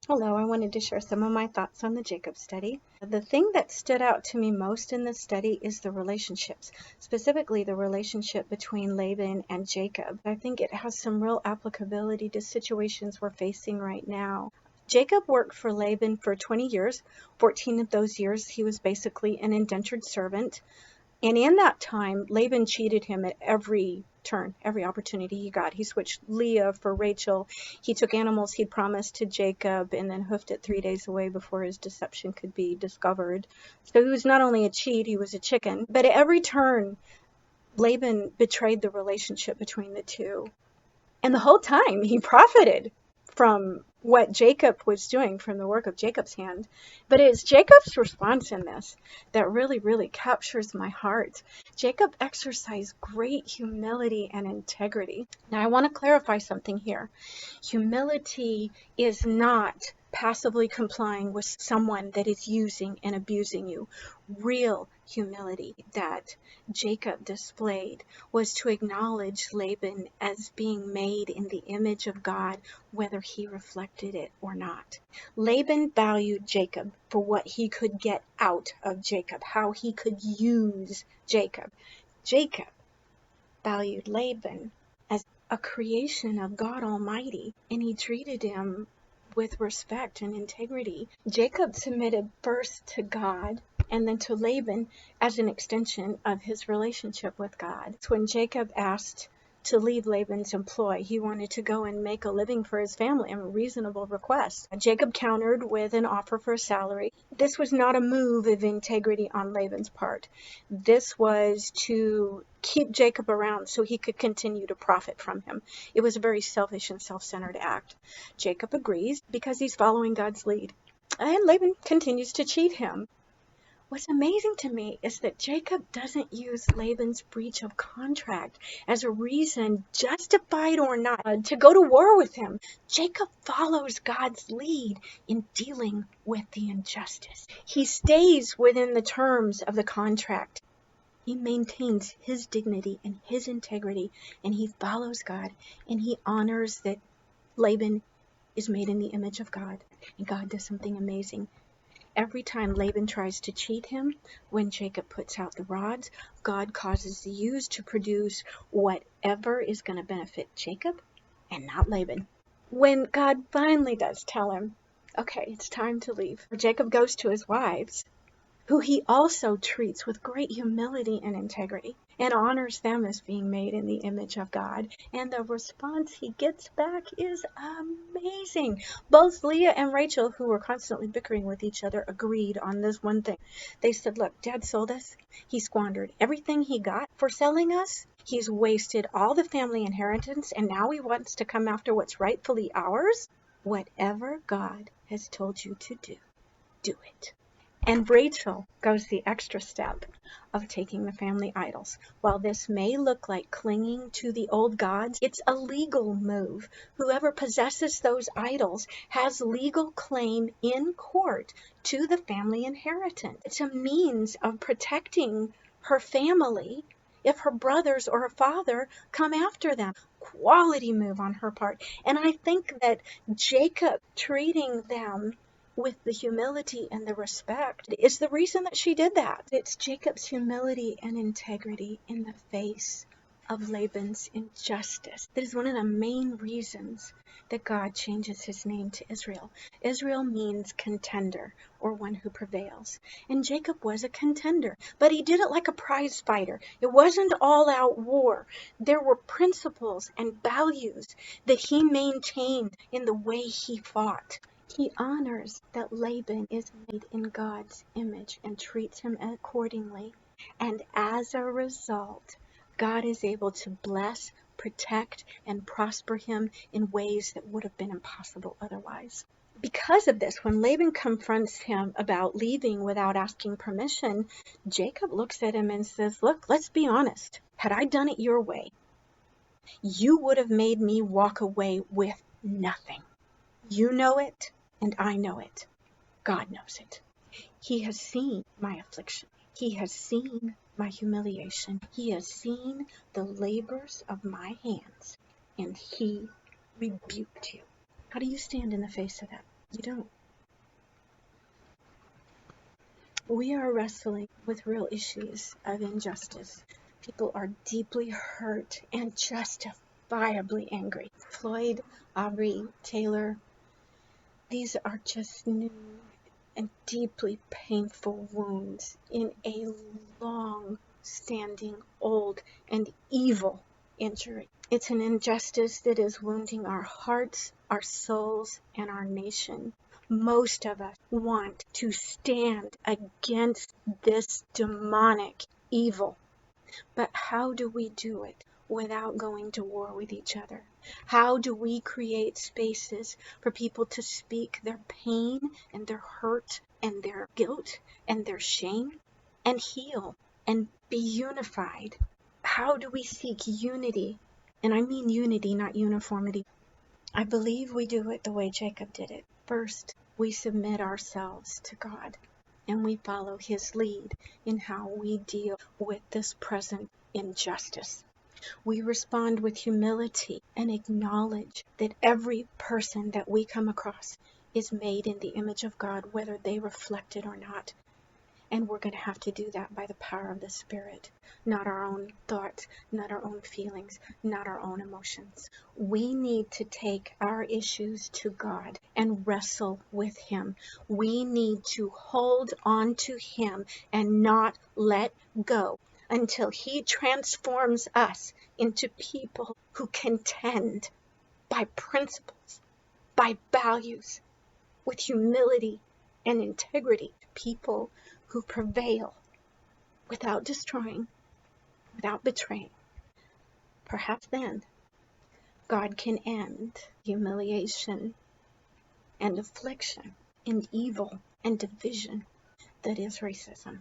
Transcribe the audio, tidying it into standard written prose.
Hello, I wanted to share some of my thoughts on the Jacob study. The thing that stood out to me most in this study is the relationships, specifically the relationship between Laban and Jacob. I think it has some real applicability to situations we're facing right now. Jacob worked for Laban for 20 years. 14 of those years, he was basically an indentured servant. And in that time, Laban cheated him at every turn, every opportunity he got. He switched Leah for Rachel. He took animals he'd promised to Jacob and then hoofed it 3 days away before his deception could be discovered. So he was not only a cheat, he was a chicken. But at every turn, Laban betrayed the relationship between the two. And the whole time, he profited from what Jacob was doing, from the work of Jacob's hand. But it's Jacob's response in this that really, really captures my heart. Jacob exercised great humility and integrity. Now, I want to clarify something here. Humility is not passively complying with someone that is using and abusing you. Real humility that Jacob displayed was to acknowledge Laban as being made in the image of God, whether he reflected it or not. Laban valued Jacob for what he could get out of Jacob, how he could use Jacob. Jacob valued Laban as a creation of God Almighty, and he treated him with respect and integrity. Jacob submitted first to God and then to Laban as an extension of his relationship with God. It's when Jacob asked to leave Laban's employ. He wanted to go and make a living for his family, a reasonable request. Jacob countered with an offer for a salary. This was not a move of integrity on Laban's part. This was to keep Jacob around so he could continue to profit from him. It was a very selfish and self-centered act. Jacob agrees because he's following God's lead. And Laban continues to cheat him. What's amazing to me is that Jacob doesn't use Laban's breach of contract as a reason, justified or not, to go to war with him. Jacob follows God's lead in dealing with the injustice. He stays within the terms of the contract. He maintains his dignity and his integrity, and he follows God, and he honors that Laban is made in the image of God, and God does something amazing. Every time Laban tries to cheat him, when Jacob puts out the rods, God causes the ewes to produce whatever is going to benefit Jacob and not Laban. When God finally does tell him, okay, it's time to leave, Jacob goes to his wives, who he also treats with great humility and integrity, and honors them as being made in the image of God. And the response he gets back is amazing. Both Leah and Rachel, who were constantly bickering with each other, agreed on this one thing. They said, look, Dad sold us. He squandered everything he got for selling us. He's wasted all the family inheritance, and now he wants to come after what's rightfully ours. Whatever God has told you to do, do it. And Rachel goes the extra step of taking the family idols. While this may look like clinging to the old gods, it's a legal move. Whoever possesses those idols has legal claim in court to the family inheritance. It's a means of protecting her family if her brothers or her father come after them. Quality move on her part. And I think that Jacob treating them with the humility and the respect is the reason that she did that. It's Jacob's humility and integrity in the face of Laban's injustice that is one of the main reasons that God changes his name to Israel. Israel means contender, or one who prevails. And Jacob was a contender, but he did it like a prize fighter. It wasn't all-out war. There were principles and values that he maintained in the way he fought. He honors that Laban is made in God's image and treats him accordingly. And as a result, God is able to bless, protect, and prosper him in ways that would have been impossible otherwise. Because of this, when Laban confronts him about leaving without asking permission, Jacob looks at him and says, look, let's be honest. Had I done it your way, you would have made me walk away with nothing. You know it, and I know it. God knows it. He has seen my affliction. He has seen my humiliation. He has seen the labors of my hands, and he rebuked you. How do you stand in the face of that? You don't. We are wrestling with real issues of injustice. People are deeply hurt and justifiably angry. Floyd, Aubrey, Taylor, these are just new and deeply painful wounds in a long-standing, old, and evil injury. It's an injustice that is wounding our hearts, our souls, and our nation. Most of us want to stand against this demonic evil. But how do we do it without going to war with each other? How do we create spaces for people to speak their pain and their hurt and their guilt and their shame and heal and be unified? How do we seek unity? And I mean unity, not uniformity. I believe we do it the way Jacob did it. First, we submit ourselves to God and we follow his lead in how we deal with this present injustice. We respond with humility and acknowledge that every person that we come across is made in the image of God, whether they reflect it or not. And we're going to have to do that by the power of the Spirit, not our own thoughts, not our own feelings, not our own emotions. We need to take our issues to God and wrestle with him. We need to hold on to him and not let go until he transforms us into people who contend by principles, by values, with humility and integrity. People who prevail without destroying, without betraying. Perhaps then God can end humiliation and affliction and evil and division that is racism.